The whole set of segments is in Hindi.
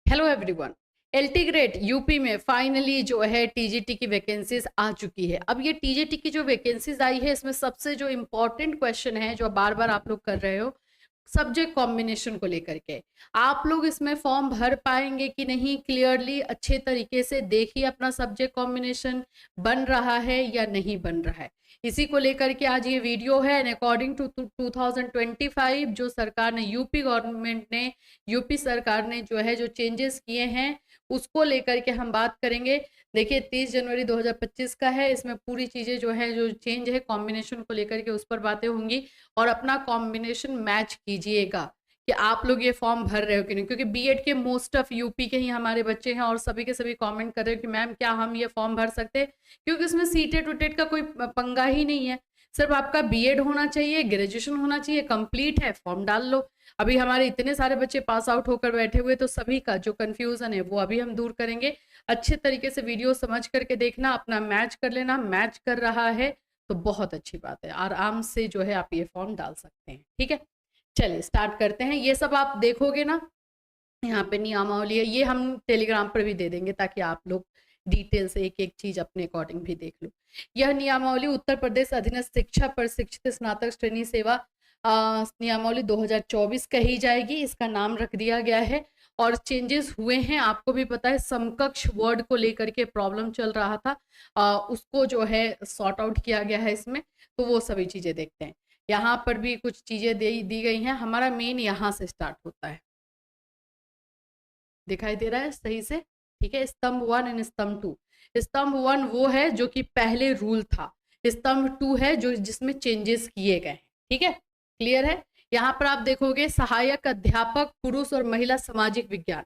Hello everyone. LT grade UP में फाइनली जो है टीजीटी की वैकेंसीज आ चुकी है। अब ये टीजीटी की जो वैकेंसीज आई है इसमें सबसे जो इम्पोर्टेंट क्वेश्चन है जो बार बार आप लोग कर रहे हो, सब्जेक्ट कॉम्बिनेशन को लेकर के आप लोग इसमें फॉर्म भर पाएंगे कि नहीं, क्लियरली अच्छे तरीके से देखिए अपना सब्जेक्ट कॉम्बिनेशन बन रहा है या नहीं बन रहा है। इसी को लेकर के आज ये वीडियो है। एंड अकॉर्डिंग टू 2025 जो सरकार ने यूपी गवर्नमेंट ने यूपी सरकार ने जो है जो चेंजेस किए हैं उसको लेकर के हम बात करेंगे। देखिए 30 जनवरी 2025 का है, इसमें पूरी चीजें जो है जो चेंज है कॉम्बिनेशन को लेकर के उस पर बातें होंगी और अपना कॉम्बिनेशन मैच कीजिएगा कि आप लोग ये फॉर्म भर रहे हो कि नहीं, क्योंकि बीएड के मोस्ट ऑफ यूपी के ही हमारे बच्चे हैं और सभी के सभी कमेंट कर रहे हो कि मैम क्या हम ये फॉर्म भर सकते हैं, क्योंकि उसमें सीटेट उटेट का कोई पंगा ही नहीं है। सिर्फ आपका बीएड होना चाहिए, ग्रेजुएशन होना चाहिए, कंप्लीट है, फॉर्म डाल लो। अभी हमारे इतने सारे बच्चे पास आउट होकर बैठे हुए, तो सभी का जो कंफ्यूजन है वो अभी हम दूर करेंगे। अच्छे तरीके से वीडियो समझ करके देखना, अपना मैच कर लेना। मैच कर रहा है तो बहुत अच्छी बात है, आराम से जो है आप ये फॉर्म डाल सकते हैं। ठीक है, चलिए स्टार्ट करते हैं। ये सब आप देखोगे ना, यहाँ पे नियमावली है, ये हम टेलीग्राम पर भी दे देंगे ताकि आप लोग डिटेल से एक एक चीज अपने अकॉर्डिंग भी देख लो। यह नियमावली उत्तर प्रदेश अधीनस्थ शिक्षा प्रशिक्षित स्नातक श्रेणी सेवा नियमावली 2024 कही जाएगी। इसका नाम रख दिया गया है और चेंजेस हुए हैं। आपको भी पता है समकक्ष वर्ड को लेकर के प्रॉब्लम चल रहा था, उसको जो है सॉर्ट आउट किया गया है इसमें। तो वो सभी चीजें देखते हैं। यहाँ पर भी कुछ चीजें दी गई हैं। हमारा मेन यहाँ से स्टार्ट होता है, दिखाई दे रहा है सही से? ठीक है, स्तंभ 1 एंड स्तंभ 2। स्तंभ 1 वो है जो कि पहले रूल था, स्तंभ 2 है जो जिसमें चेंजेस किए गए हैं। ठीक है, क्लियर है? यहाँ पर आप देखोगे सहायक अध्यापक पुरुष और महिला सामाजिक विज्ञान।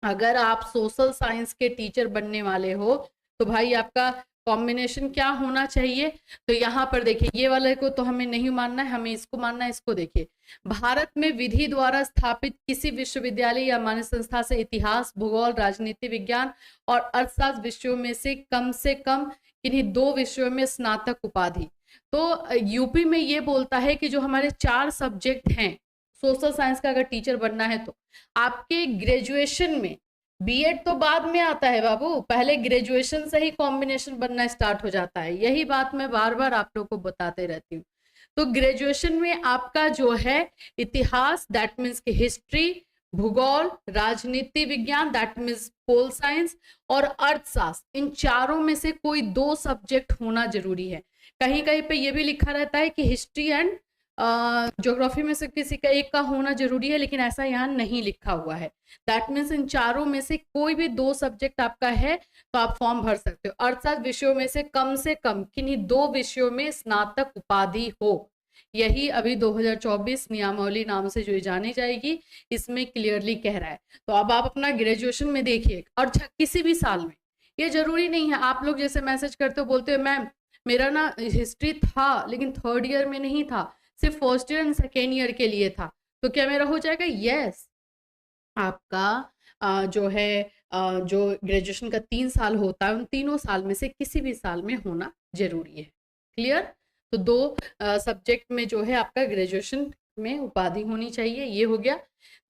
अगर आप सोशल साइंस के टीचर बनने वाले हो तो भाई आपका कॉम्बिनेशन क्या होना चाहिए? तो यहाँ पर देखिए, ये वाले को तो हमें नहीं मानना है, हमें इसको मानना है। इसको देखिए, भारत में विधि द्वारा स्थापित किसी विश्वविद्यालय या मान्य संस्था से इतिहास, भूगोल, राजनीति विज्ञान और अर्थशास्त्र विषयों में से कम किन्हीं 2 विषयों में स्नातक उपाधि। तो यूपी में ये बोलता है कि जो हमारे 4 सब्जेक्ट हैं, सोशल साइंस का अगर टीचर बनना है तो आपके ग्रेजुएशन में, बीएड तो बाद में आता है बाबू, पहले ग्रेजुएशन से ही कॉम्बिनेशन बनना स्टार्ट हो जाता है। यही बात मैं बार बार आप लोग को बताते रहती हूँ। तो ग्रेजुएशन में आपका जो है इतिहास, दैट मीन्स की हिस्ट्री, भूगोल, राजनीति विज्ञान, दैट मीन्स पोल साइंस, और अर्थशास्त्र, इन चारों में से कोई 2 सब्जेक्ट होना जरूरी है। कहीं कहीं पे ये भी लिखा रहता है कि हिस्ट्री एंड ज्योग्राफी में से किसी का एक का होना जरूरी है, लेकिन ऐसा यहाँ नहीं लिखा हुआ है। दैट मीन्स इन चारों में से कोई भी 2 सब्जेक्ट आपका है तो आप फॉर्म भर सकते हो। अर्थशास्त्र विषयों में से कम किन्हीं 2 विषयों में स्नातक उपाधि हो। यही अभी 2024 नियमावली नाम से जो जानी जाएगी, इसमें क्लियरली कह रहा है। तो अब आप अपना ग्रेजुएशन में देखिए, और किसी भी साल में, ये जरूरी नहीं है। आप लोग जैसे मैसेज करते हो, बोलते हो मैम मेरा ना हिस्ट्री था लेकिन 3rd ईयर में नहीं था, सिर्फ 1st year and 2nd year के लिए था, तो क्या मेरा हो जाएगा? यस, आपका जो है जो ग्रेजुएशन का 3 साल होता है, उन तीनों साल में से किसी भी साल में होना जरूरी है। क्लियर? तो 2 सब्जेक्ट में जो है आपका ग्रेजुएशन में उपाधि होनी चाहिए। ये हो गया।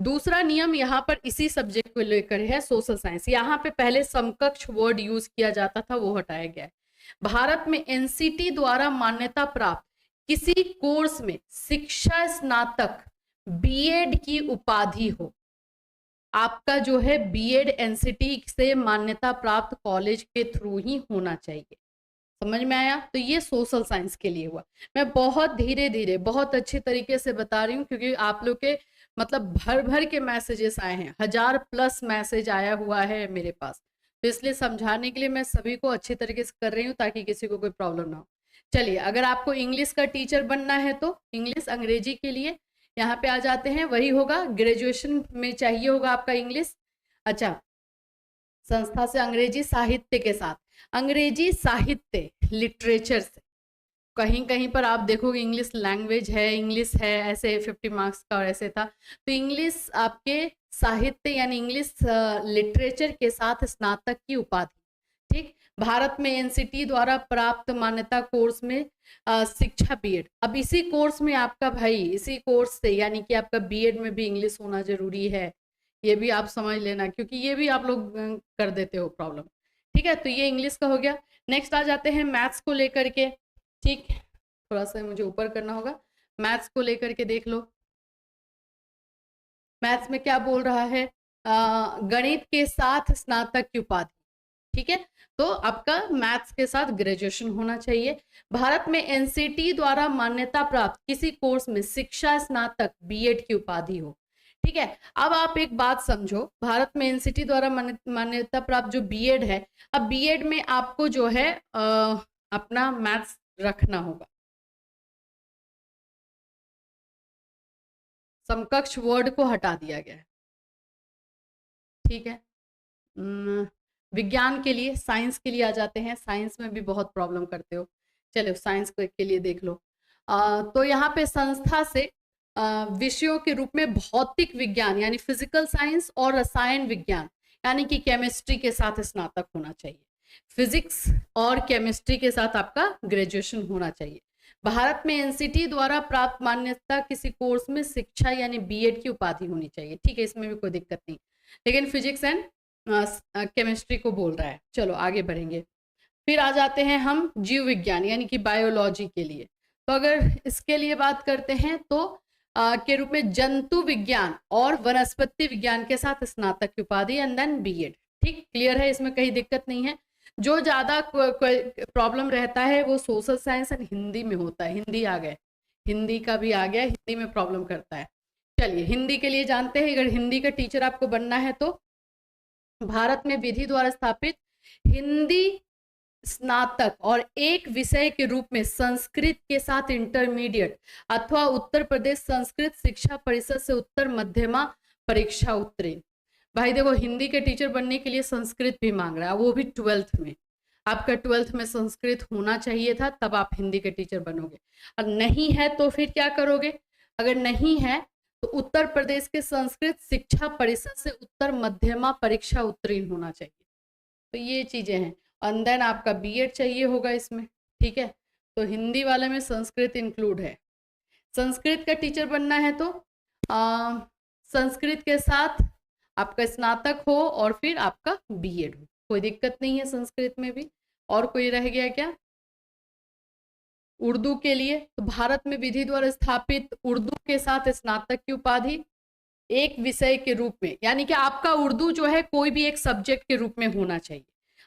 दूसरा नियम यहाँ पर इसी सब्जेक्ट को लेकर है, सोशल साइंस। यहाँ पे पहले समकक्ष वर्ड यूज किया जाता था, वो हटाया गया है। भारत में एनसीटी द्वारा मान्यता प्राप्त किसी कोर्स में शिक्षा स्नातक बीएड की उपाधि हो, आपका जो है बीएड एनसीटी से मान्यता प्राप्त कॉलेज के थ्रू ही होना चाहिए। समझ में आया? तो ये सोशल साइंस के लिए हुआ। मैं बहुत धीरे धीरे बहुत अच्छे तरीके से बता रही हूँ, क्योंकि आप लोग के मतलब भर भर के मैसेजेस आए हैं, 1000+ मैसेज आया हुआ है मेरे पास, तो इसलिए समझाने के लिए मैं सभी को अच्छे तरीके से कर रही हूँ ताकि किसी को कोई प्रॉब्लम ना हो। चलिए, अगर आपको इंग्लिश का टीचर बनना है तो इंग्लिश, अंग्रेजी के लिए यहाँ पे आ जाते हैं। वही होगा, ग्रेजुएशन में चाहिए होगा आपका इंग्लिश। अच्छा, संस्था से अंग्रेजी साहित्य के साथ, अंग्रेजी साहित्य लिटरेचर से, कहीं कहीं पर आप देखोगे इंग्लिश लैंग्वेज है, इंग्लिश है, ऐसे 50 मार्क्स का और ऐसे था, तो इंग्लिश आपके साहित्य यानी इंग्लिश लिटरेचर के साथ स्नातक की उपाधि। ठीक, भारत में एनसीटी द्वारा प्राप्त मान्यता कोर्स में शिक्षा बीएड। अब इसी कोर्स में आपका भाई, इसी कोर्स से यानी कि आपका बीएड में भी इंग्लिश होना जरूरी है। ये भी आप समझ लेना, क्योंकि ये भी आप लोग कर देते हो प्रॉब्लम। ठीक है, तो ये इंग्लिश का हो गया। नेक्स्ट आ जाते हैं मैथ्स को लेकर के। ठीक, थोड़ा सा मुझे ऊपर करना होगा। मैथ्स को लेकर के देख लो, मैथ्स में क्या बोल रहा है, गणित के साथ स्नातक की उपाधि। ठीक है, तो आपका मैथ्स के साथ ग्रेजुएशन होना चाहिए। भारत में एनसीटी द्वारा मान्यता प्राप्त किसी कोर्स में शिक्षा स्नातक बीएड की उपाधि हो। ठीक है, अब आप एक बात समझो, भारत में एनसीटी द्वारा मान्यता प्राप्त जो बीएड है, अब बीएड में आपको जो है अपना मैथ्स रखना होगा। समकक्ष वर्ड को हटा दिया गया है। ठीक है, विज्ञान के लिए, साइंस के लिए आ जाते हैं। साइंस में भी बहुत प्रॉब्लम करते हो, चलो साइंस के लिए देख लो। तो यहाँ पे संस्था से विषयों के रूप में भौतिक विज्ञान यानी फिजिकल साइंस और रसायन विज्ञान यानी कि केमिस्ट्री के साथ स्नातक होना चाहिए। फिजिक्स और केमिस्ट्री के साथ आपका ग्रेजुएशन होना चाहिए। भारत में एनसीटी द्वारा प्राप्त मान्यता किसी कोर्स में शिक्षा यानी बीएड की उपाधि होनी चाहिए। ठीक है, इसमें भी कोई दिक्कत नहीं, लेकिन फिजिक्स एंड केमिस्ट्री को बोल रहा है। चलो आगे बढ़ेंगे। फिर आ जाते हैं हम जीव विज्ञान यानी कि बायोलॉजी के लिए। तो अगर इसके लिए बात करते हैं तो के रूप में जंतु विज्ञान और वनस्पति विज्ञान के साथ स्नातक की उपाधि एंड देन बीएड। ठीक, क्लियर है, इसमें कहीं दिक्कत नहीं है। जो ज्यादा प्रॉब्लम रहता है वो सोशल साइंस एंड हिंदी में होता है। हिंदी आ गए, हिंदी का भी आ गया, हिंदी में प्रॉब्लम करता है। चलिए हिंदी के लिए जानते हैं, अगर हिंदी का टीचर आपको बनना है तो भारत में विधि द्वारा स्थापित हिंदी स्नातक और एक विषय के रूप में संस्कृत के साथ इंटरमीडिएट अथवा उत्तर प्रदेश संस्कृत शिक्षा परिषद से उत्तर मध्यमा परीक्षा उत्तीर्ण। भाई देखो, हिंदी के टीचर बनने के लिए संस्कृत भी मांग रहा है, वो भी 12th में। आपका 12th में संस्कृत होना चाहिए था, तब आप हिंदी के टीचर बनोगे। और नहीं है तो फिर क्या करोगे? अगर नहीं है तो उत्तर प्रदेश के संस्कृत शिक्षा परिषद से उत्तर मध्यमा परीक्षा उत्तीर्ण होना चाहिए। तो ये चीजें हैं। और देन आपका बीएड चाहिए होगा इसमें। ठीक है, तो हिंदी वाले में संस्कृत इंक्लूड है। संस्कृत का टीचर बनना है तो संस्कृत के साथ आपका स्नातक हो और फिर आपका बीएड हो, कोई दिक्कत नहीं है संस्कृत में भी। और कोई रह गया क्या? उर्दू के लिए तो भारत में विधि द्वारा स्थापित उर्दू के साथ स्नातक की उपाधि एक विषय के रूप में, यानी कि आपका उर्दू जो है कोई भी एक सब्जेक्ट के रूप में होना चाहिए।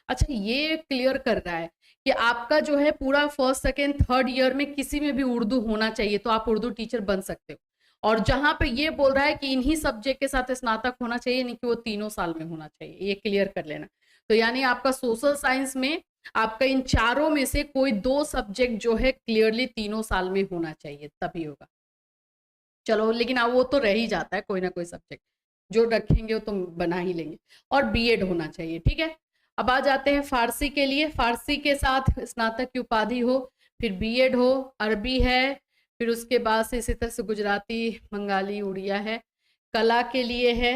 अच्छा, ये क्लियर कर रहा है कि आपका जो है पूरा फर्स्ट सेकेंड थर्ड ईयर में किसी में भी उर्दू होना चाहिए, तो आप उर्दू टीचर बन सकते हो। और जहां पे ये बोल रहा है कि इन्हीं सब्जेक्ट के साथ स्नातक होना चाहिए, नहीं कि वो 3 साल में होना चाहिए, ये क्लियर कर लेना। तो यानी आपका सोशल साइंस में आपका इन चारों में से कोई 2 सब्जेक्ट जो है क्लियरली 3 साल में होना चाहिए, तभी होगा। चलो, लेकिन अब वो तो रह ही जाता है, कोई ना कोई सब्जेक्ट जो रखेंगे वो तो बना ही लेंगे। और बीएड होना चाहिए। ठीक है, अब आ जाते हैं फारसी के लिए। फारसी के साथ स्नातक की उपाधि हो, फिर बीएड हो। अरबी है, फिर उसके बाद से इसी तरह से गुजराती, बंगाली, उड़िया है। कला के लिए है।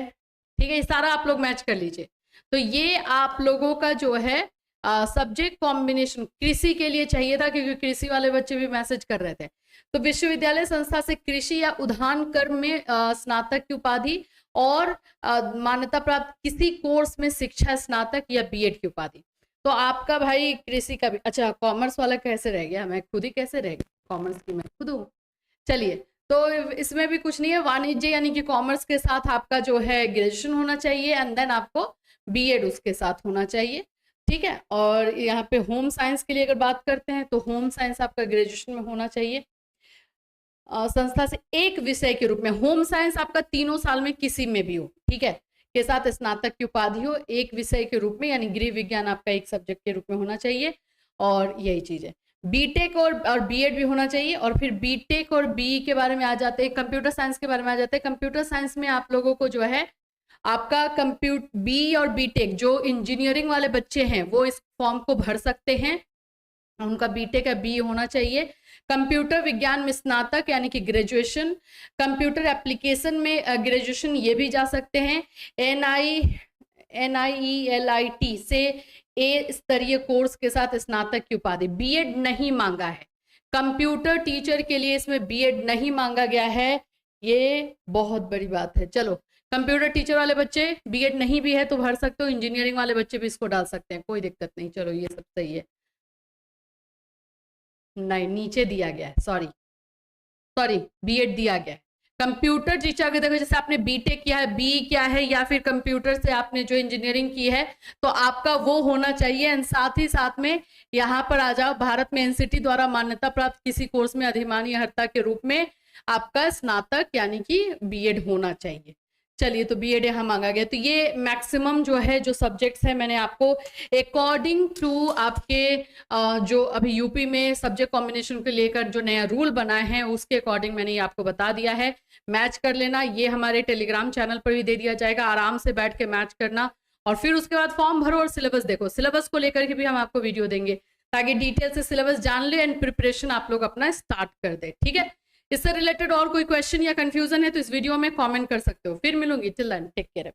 ठीक है, ये सारा आप लोग मैच कर लीजिए। तो ये आप लोगों का जो है सब्जेक्ट कॉम्बिनेशन कृषि के लिए चाहिए था, क्योंकि कृषि वाले बच्चे भी मैसेज कर रहे थे। तो विश्वविद्यालय संस्था से कृषि या उद्यान कर्म में स्नातक की उपाधि और मान्यता प्राप्त किसी कोर्स में शिक्षा स्नातक या बीएड की उपाधि। तो आपका भाई कृषि का भी, अच्छा कॉमर्स वाला कैसे रह गया? मैं खुद ही कैसे रह गया, कॉमर्स की मैं खुद हूँ। चलिए, तो इसमें भी कुछ नहीं है। वाणिज्य यानी कि कॉमर्स के साथ आपका जो है ग्रेजुएशन होना चाहिए एंड देन आपको बीएड उसके साथ होना चाहिए। ठीक है, और यहाँ पे होम साइंस के लिए अगर बात करते हैं तो होम साइंस आपका ग्रेजुएशन में होना चाहिए। संस्था से एक विषय के रूप में, होम साइंस आपका 3 साल में किसी में भी हो, ठीक है, के साथ स्नातक की उपाधि हो एक विषय के रूप में, यानी गृह विज्ञान आपका एक सब्जेक्ट के रूप में होना चाहिए। और यही चीज है। बीटेक और बीएड भी होना चाहिए। और फिर बीटेक और बीई के बारे में आ जाते हैं, कंप्यूटर साइंस के बारे में आ जाते हैं। कंप्यूटर साइंस में आप लोगों को जो है आपका कंप्यूटर बी और बीटेक, जो इंजीनियरिंग वाले बच्चे हैं वो इस फॉर्म को भर सकते हैं, उनका बीटेक या बी होना चाहिए। कंप्यूटर विज्ञान में स्नातक यानी कि ग्रेजुएशन। कंप्यूटर एप्लीकेशन में ग्रेजुएशन ये भी जा सकते हैं। NIELIT से ए स्तरीय कोर्स के साथ स्नातक की उपाधि। बीएड नहीं मांगा है कंप्यूटर टीचर के लिए, इसमें बीएड नहीं मांगा गया है, ये बहुत बड़ी बात है। चलो, कंप्यूटर टीचर वाले बच्चे बीएड नहीं भी है तो भर सकते हो, इंजीनियरिंग वाले बच्चे भी इसको डाल सकते हैं, कोई दिक्कत नहीं। चलो ये सब सही है। नहीं, नीचे दिया गया है, सॉरी बीएड दिया गया है। कंप्यूटर टीचर अगर देखो, जैसे आपने बीटेक किया है, बी क्या है, या फिर कंप्यूटर से आपने जो इंजीनियरिंग की है, तो आपका वो होना चाहिए। एंड साथ ही साथ में यहाँ पर आ जाओ, भारत में एनसीटी द्वारा मान्यता प्राप्त किसी कोर्स में अधिमान्य के रूप में आपका स्नातक यानी कि बीएड होना चाहिए। चलिए, तो बीएड यहाँ मांगा गया। तो ये मैक्सिमम जो है, जो सब्जेक्ट्स है, मैंने आपको अकॉर्डिंग टू आपके जो अभी यूपी में सब्जेक्ट कॉम्बिनेशन को लेकर जो नया रूल बना है उसके अकॉर्डिंग मैंने ये आपको बता दिया है। मैच कर लेना, ये हमारे टेलीग्राम चैनल पर भी दे दिया जाएगा, आराम से बैठ के मैच करना। और फिर उसके बाद फॉर्म भरो और सिलेबस देखो, सिलेबस को लेकर के भी हम आपको वीडियो देंगे ताकि डिटेल से सिलेबस जान ले एंड प्रिपरेशन आप लोग अपना स्टार्ट कर दे। ठीक है, इससे रिलेटेड और कोई क्वेश्चन या कंफ्यूजन है तो इस वीडियो में कमेंट कर सकते हो। फिर मिलूंगी, टिल देन टेक केयर।